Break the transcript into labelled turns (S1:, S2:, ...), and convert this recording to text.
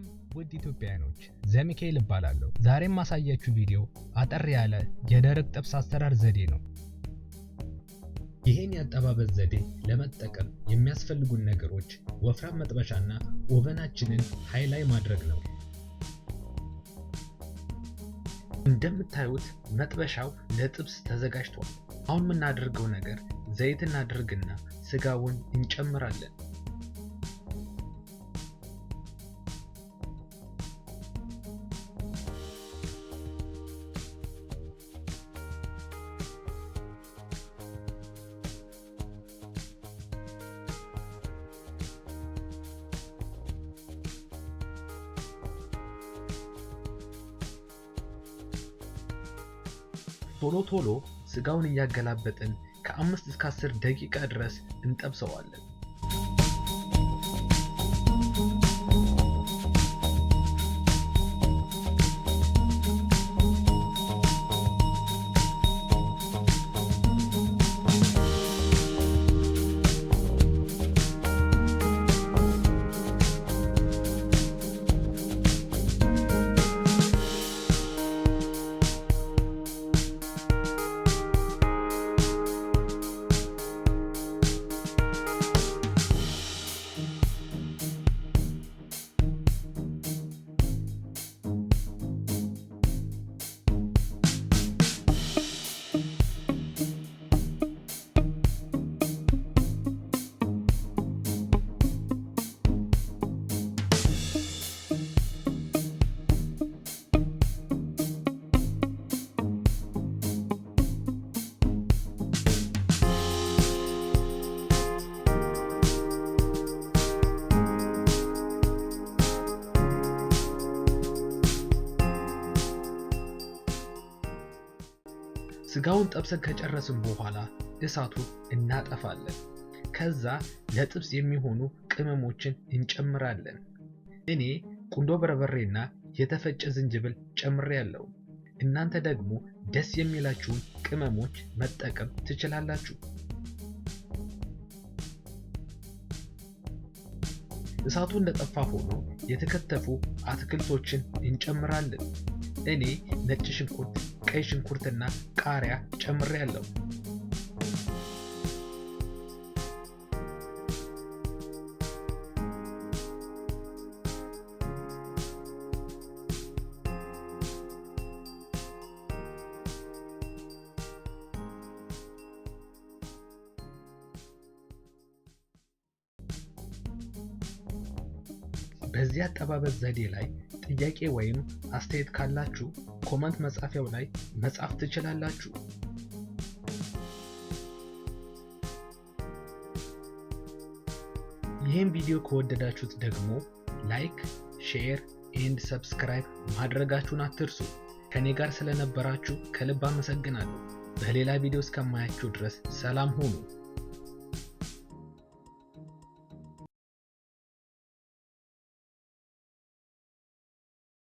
S1: ሰላም ውድ ኢትዮጵያኖች ዘሚካኤል እባላለሁ። ዛሬም ማሳያችሁ ቪዲዮ አጠር ያለ የደረቅ ጥብስ አሰራር ዘዴ ነው። ይሄን ያጠባበቅ ዘዴ ለመጠቀም የሚያስፈልጉን ነገሮች ወፍራም መጥበሻና ኦቨናችንን ሃይ ላይ ማድረግ ነው። እንደምታዩት መጥበሻው ለጥብስ ተዘጋጅቷል። አሁን የምናደርገው ነገር ዘይት እናድርግና ስጋውን እንጨምራለን። ቶሎ ስጋውን እያገላበጥን ከ5 እስከ 10 ደቂቃ ድረስ እንጠብሰዋለን። ስጋውን ጠብሰን ከጨረስን በኋላ እሳቱን እናጠፋለን። ከዛ ለጥብስ የሚሆኑ ቅመሞችን እንጨምራለን። እኔ ቁንዶ በርበሬና የተፈጨ ዝንጅብል ጨምሬያለሁ። እናንተ ደግሞ ደስ የሚላችሁን ቅመሞች መጠቀም ትችላላችሁ። እሳቱ እንደጠፋ ሆኖ የተከተፉ አትክልቶችን እንጨምራለን። እኔ ነጭ ሽንኩርት፣ ቀይ ሽንኩርትና ቃሪያ ጨምሬያለሁ። በዚህ አጠባበቅ ዘዴ ላይ ጥያቄ ወይም አስተያየት ካላችሁ ኮሜንት መጻፊያው ላይ መጻፍ ትችላላችሁ። ይህን ቪዲዮ ከወደዳችሁት ደግሞ ላይክ፣ ሼር ኤንድ ሰብስክራይብ ማድረጋችሁን አትርሱ። ከኔ ጋር ስለነበራችሁ ከልብ አመሰግናለሁ። በሌላ ቪዲዮ እስከማያችሁ ድረስ ሰላም ሁኑ።